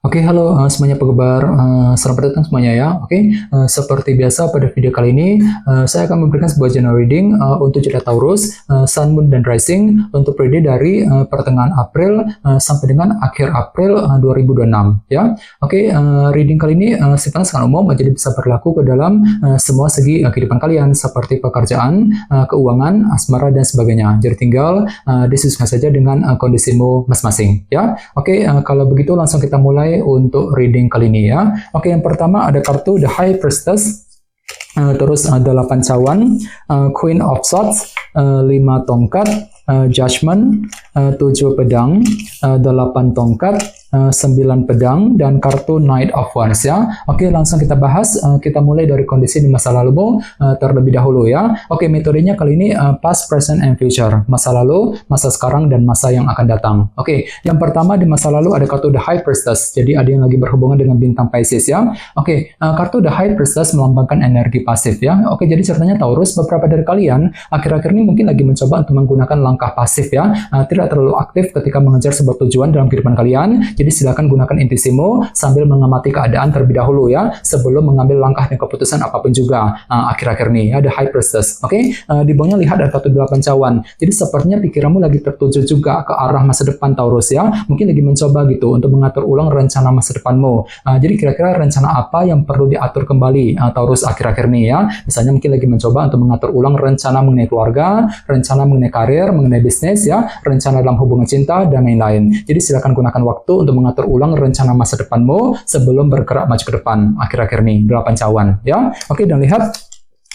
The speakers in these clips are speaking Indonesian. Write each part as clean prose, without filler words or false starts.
Oke, halo semuanya, apa kabar? Selamat datang semuanya ya. Oke, seperti biasa pada video kali ini saya akan memberikan sebuah general reading untuk zodiak Taurus, Sun, Moon, dan Rising untuk periode dari pertengahan April sampai dengan akhir April 2026 ya. Oke, reading kali ini sifatnya sangat umum, jadi bisa berlaku ke dalam semua segi kehidupan kalian seperti pekerjaan, keuangan, asmara, dan sebagainya. Jadi tinggal disesuaikan saja dengan kondisimu masing-masing ya. Oke, kalau begitu langsung kita mulai untuk reading kali ini ya. Oke, yang pertama ada kartu The High Priestess, terus 8 cawan, Queen of Swords, 5 tongkat, Judgment, 7 pedang, 8 tongkat, 9 pedang, dan kartu Knight of Wands ya. Oke, langsung kita bahas. Kita mulai dari kondisi di masa lalumu terlebih dahulu ya. Oke, metodenya kali ini past, present, and future. Masa lalu, masa sekarang, dan masa yang akan datang. Oke, yang pertama di masa lalu ada kartu The High Priestess. Jadi ada yang lagi berhubungan dengan bintang Pisces ya. Oke, kartu The High Priestess melambangkan energi pasif ya. Oke, jadi ceritanya Taurus, beberapa dari kalian akhir-akhir ini mungkin lagi mencoba untuk menggunakan langkah pasif ya. Tidak terlalu aktif ketika mengejar sebuah tujuan dalam kehidupan kalian. Jadi silakan gunakan intuisimu sambil mengamati keadaan terlebih dahulu ya, sebelum mengambil langkah dan keputusan apapun juga akhir-akhir ini ya. The High Priestess. Oke, di bawahnya lihat ada kartu 8 cawan. Jadi sepertinya pikiranmu lagi tertuju juga ke arah masa depan Taurus ya. Mungkin lagi mencoba gitu untuk mengatur ulang rencana masa depanmu. Jadi kira-kira rencana apa yang perlu diatur kembali Taurus akhir-akhir ini ya. Misalnya mungkin lagi mencoba untuk mengatur ulang rencana mengenai keluarga, rencana mengenai karir, mengenai bisnis ya, rencana dalam hubungan cinta, dan lain-lain. Jadi silakan gunakan waktu untuk mengatur ulang rencana masa depanmu sebelum bergerak maju ke depan akhir-akhir ini. 8 cawan ya. Oke, dan lihat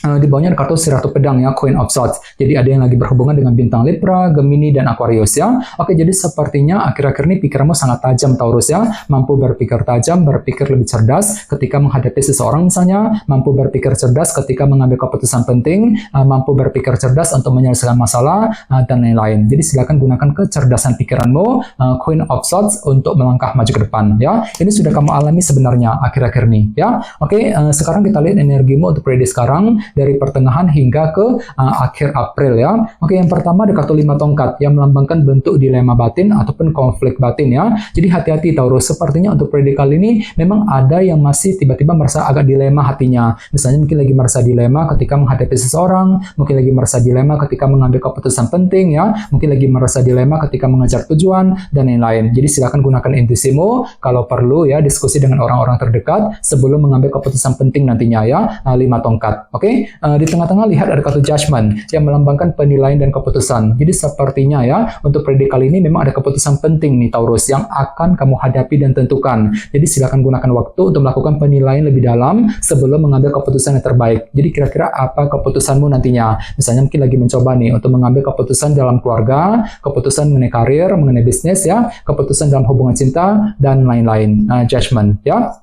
di bawahnya ada kartu si Ratu Pedang ya, Queen of Swords. Jadi ada yang lagi berhubungan dengan bintang Libra, Gemini, dan Aquarius ya. Oke, jadi sepertinya akhir-akhir ini pikiranmu sangat tajam Taurus ya. Mampu berpikir tajam, berpikir lebih cerdas ketika menghadapi seseorang misalnya, mampu berpikir cerdas ketika mengambil keputusan penting, mampu berpikir cerdas untuk menyelesaikan masalah, dan lain-lain. Jadi silakan gunakan kecerdasan pikiranmu, Queen of Swords, untuk melangkah maju ke depan ya. Ini sudah kamu alami sebenarnya akhir-akhir ini ya. Oke, sekarang kita lihat energimu untuk periode sekarang dari pertengahan hingga ke akhir April ya. Oke, yang pertama ada kartu 5 tongkat yang melambangkan bentuk dilema batin ataupun konflik batin ya. Jadi hati-hati Taurus, sepertinya untuk periode kali ini memang ada yang masih tiba-tiba merasa agak dilema hatinya. Misalnya mungkin lagi merasa dilema ketika menghadapi seseorang, mungkin lagi merasa dilema ketika mengambil keputusan penting ya, mungkin lagi merasa dilema ketika mengejar tujuan, dan lain-lain. Jadi silakan gunakan intuisimu, kalau perlu ya diskusi dengan orang-orang terdekat sebelum mengambil keputusan penting nantinya ya. 5 tongkat. Oke. Di tengah-tengah lihat ada kartu Judgment yang melambangkan penilaian dan keputusan. Jadi sepertinya ya, untuk periode kali ini memang ada keputusan penting nih Taurus yang akan kamu hadapi dan tentukan. Jadi silakan gunakan waktu untuk melakukan penilaian lebih dalam sebelum mengambil keputusan yang terbaik. Jadi kira-kira apa keputusanmu nantinya? Misalnya mungkin lagi mencoba nih untuk mengambil keputusan dalam keluarga, keputusan mengenai karir, mengenai bisnis ya, keputusan dalam hubungan cinta, dan lain-lain. Judgment ya.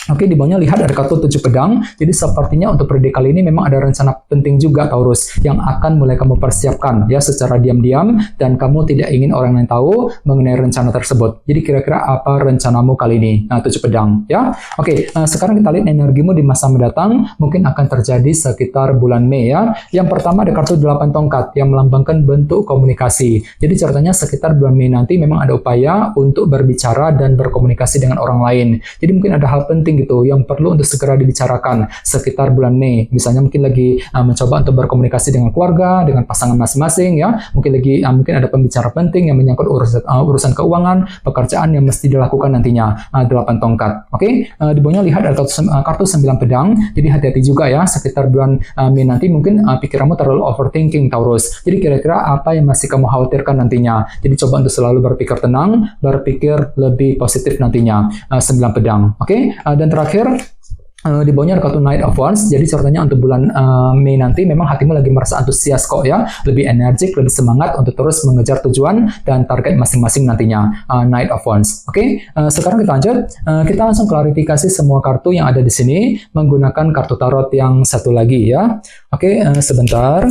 Oke, di bawahnya lihat ada kartu 7 pedang. Jadi sepertinya untuk periode kali ini memang ada rencana penting juga Taurus yang akan mulai kamu persiapkan ya secara diam-diam, dan kamu tidak ingin orang lain tahu mengenai rencana tersebut. Jadi kira-kira apa rencanamu kali ini? 7 pedang ya. Oke, sekarang kita lihat energimu di masa mendatang mungkin akan terjadi sekitar bulan Mei ya. Yang pertama ada kartu 8 tongkat yang melambangkan bentuk komunikasi. Jadi ceritanya sekitar bulan Mei nanti memang ada upaya untuk berbicara dan berkomunikasi dengan orang lain. Jadi mungkin ada hal penting gitu yang perlu untuk segera dibicarakan sekitar bulan Mei. Misalnya mungkin lagi mencoba untuk berkomunikasi dengan keluarga, dengan pasangan masing-masing ya. Mungkin ada pembicara penting yang menyangkut urusan keuangan, pekerjaan yang mesti dilakukan nantinya. 8 tongkat. Oke, di bawahnya lihat ada kartu 9 pedang. Jadi hati-hati juga ya sekitar bulan Mei nanti mungkin pikiranmu terlalu overthinking Taurus. Jadi kira-kira apa yang masih kamu khawatirkan nantinya. Jadi coba untuk selalu berpikir tenang, berpikir lebih positif nantinya. 9 pedang. Oke, dan terakhir di bawahnya ada kartu Knight of Wands. Jadi ceritanya untuk bulan Mei nanti memang hatimu lagi merasa antusias kok ya, lebih energik, lebih semangat untuk terus mengejar tujuan dan target masing-masing nantinya. Knight of Wands. Oke, sekarang kita lanjut. Kita langsung klarifikasi semua kartu yang ada di sini menggunakan kartu tarot yang satu lagi ya. Oke, sebentar.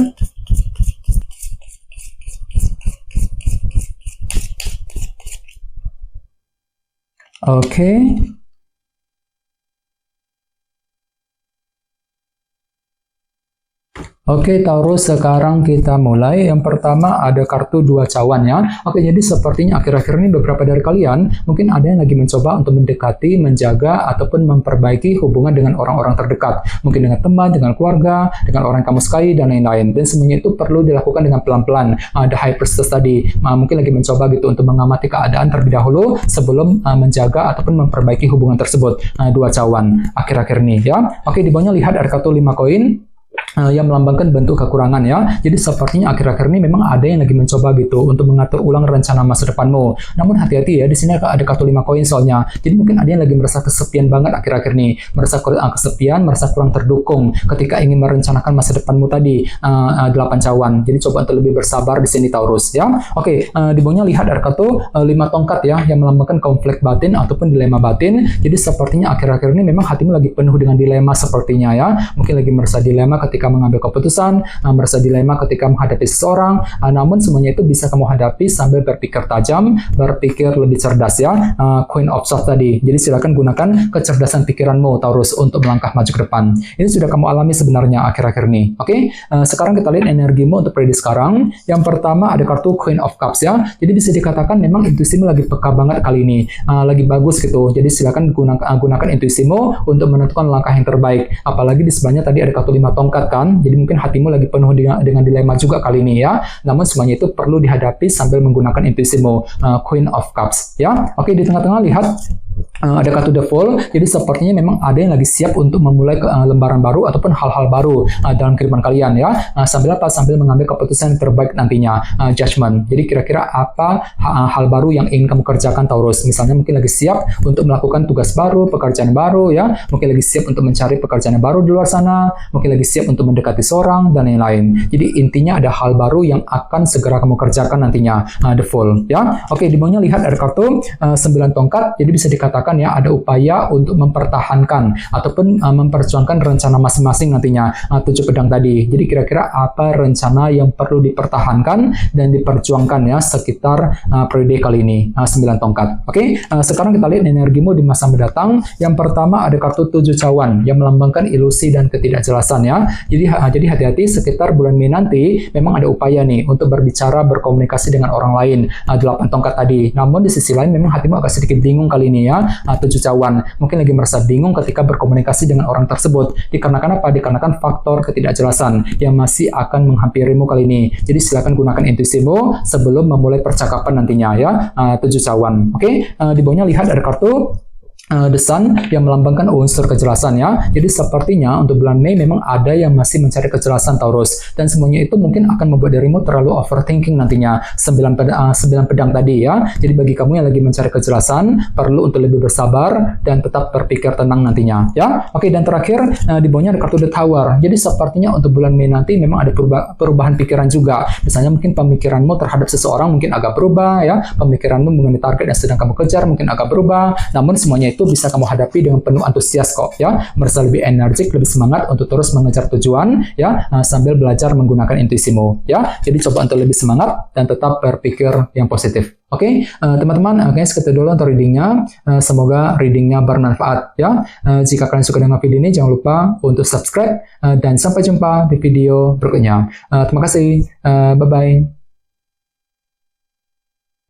Oke. Oke, Taurus, sekarang kita mulai. Yang pertama ada kartu dua cawan ya. Oke, jadi sepertinya akhir-akhir ini beberapa dari kalian mungkin ada yang lagi mencoba untuk mendekati, menjaga, ataupun memperbaiki hubungan dengan orang-orang terdekat. Mungkin dengan teman, dengan keluarga, dengan orang yang kamu sukai, dan lain-lain. Dan semuanya itu perlu dilakukan dengan pelan-pelan. Ada High Priestess tadi, mungkin lagi mencoba gitu untuk mengamati keadaan terlebih dahulu sebelum menjaga ataupun memperbaiki hubungan tersebut. Dua cawan akhir-akhir ini ya. Oke, di bawahnya lihat ada kartu 5 koin. Yang melambangkan bentuk kekurangan ya. Jadi sepertinya akhir-akhir ini memang ada yang lagi mencoba gitu untuk mengatur ulang rencana masa depanmu. Namun hati-hati ya, di sini ada kartu 5 koin soalnya. Jadi mungkin ada yang lagi merasa kesepian banget akhir-akhir ini, merasa kesepian, merasa kurang terdukung ketika ingin merencanakan masa depanmu tadi. 8 cawan. Jadi coba untuk lebih bersabar di sini Taurus ya. Oke, di bawahnya lihat ada kartu 5 tongkat ya, yang melambangkan konflik batin ataupun dilema batin. Jadi sepertinya akhir-akhir ini memang hatimu lagi penuh dengan dilema sepertinya ya. Mungkin lagi merasa dilema ketika mengambil keputusan, merasa dilema ketika menghadapi seseorang, namun semuanya itu bisa kamu hadapi sambil berpikir tajam, berpikir lebih cerdas ya. Queen of Swords tadi. Jadi silakan gunakan kecerdasan pikiranmu Taurus untuk melangkah maju ke depan. Ini sudah kamu alami sebenarnya akhir-akhir ini. Oke, sekarang kita lihat energimu untuk prediksi sekarang. Yang pertama ada kartu Queen of Cups ya. Jadi bisa dikatakan memang intuisimu lagi peka banget kali ini, lagi bagus gitu. Jadi silakan gunakan intuisimu untuk menentukan langkah yang terbaik. Apalagi di sebelahnya tadi ada kartu 5 tongkat kan. Jadi mungkin hatimu lagi penuh dengan dilema juga kali ini ya. Namun semuanya itu perlu dihadapi sambil menggunakan intuisimu. Queen of Cups ya. Oke, di tengah-tengah lihat ada kartu The Fool. Jadi sepertinya memang ada yang lagi siap untuk memulai lembaran baru ataupun hal-hal baru dalam kehidupan kalian ya. Sambil apa? Sambil mengambil keputusan yang terbaik nantinya. Judgment. Jadi kira-kira apa hal baru yang ingin kamu kerjakan Taurus? Misalnya mungkin lagi siap untuk melakukan tugas baru, pekerjaan baru ya. Mungkin lagi siap untuk mencari pekerjaan baru di luar sana. Mungkin lagi siap untuk mendekati seorang dan lain-lain. Jadi intinya ada hal baru yang akan segera kamu kerjakan nantinya. The Fool ya. Oke, di bawahnya lihat ada kartu 9 tongkat. Jadi bisa dikatakan ya ada upaya untuk mempertahankan ataupun memperjuangkan rencana masing-masing nantinya. 7 pedang tadi. Jadi kira-kira apa rencana yang perlu dipertahankan dan diperjuangkan ya sekitar periode kali ini. 9 tongkat. Oke, sekarang kita lihat energimu di masa mendatang. Yang pertama ada kartu 7 cawan yang melambangkan ilusi dan ketidakjelasan ya. Jadi hati-hati sekitar bulan Mei nanti memang ada upaya nih untuk berbicara, berkomunikasi dengan orang lain. 8 tongkat tadi. Namun di sisi lain memang hatimu agak sedikit bingung kali ini ya. 7 cawan. Mungkin lagi merasa bingung ketika berkomunikasi dengan orang tersebut. Dikarenakan apa? Dikarenakan faktor ketidakjelasan yang masih akan menghampirimu kali ini. Jadi silakan gunakan intuisimu sebelum memulai percakapan nantinya ya. 7 cawan. Oke, di bawahnya lihat ada kartu The Sun yang melambangkan unsur kejelasan ya. Jadi sepertinya untuk bulan Mei memang ada yang masih mencari kejelasan Taurus. Dan semuanya itu mungkin akan membuat dirimu terlalu overthinking nantinya. 9 pedang tadi ya. Jadi bagi kamu yang lagi mencari kejelasan, perlu untuk lebih bersabar dan tetap berpikir tenang nantinya ya. Oke, dan terakhir di bawahnya ada kartu The Tower. Jadi sepertinya untuk bulan Mei nanti memang ada perubahan pikiran juga. Misalnya mungkin pemikiranmu terhadap seseorang mungkin agak berubah ya. Pemikiranmu mengenai target yang sedang kamu kejar mungkin agak berubah. Namun semuanya itu bisa kamu hadapi dengan penuh antusias kok ya, merasa lebih energik, lebih semangat untuk terus mengejar tujuan ya, sambil belajar menggunakan intuisimu ya. Jadi coba untuk lebih semangat dan tetap berpikir yang positif. Oke, teman-teman, kayaknya segitu dulu untuk readingnya. Semoga readingnya bermanfaat ya. Jika kalian suka dengan video ini, jangan lupa untuk subscribe dan sampai jumpa di video berikutnya. Terima kasih, bye-bye.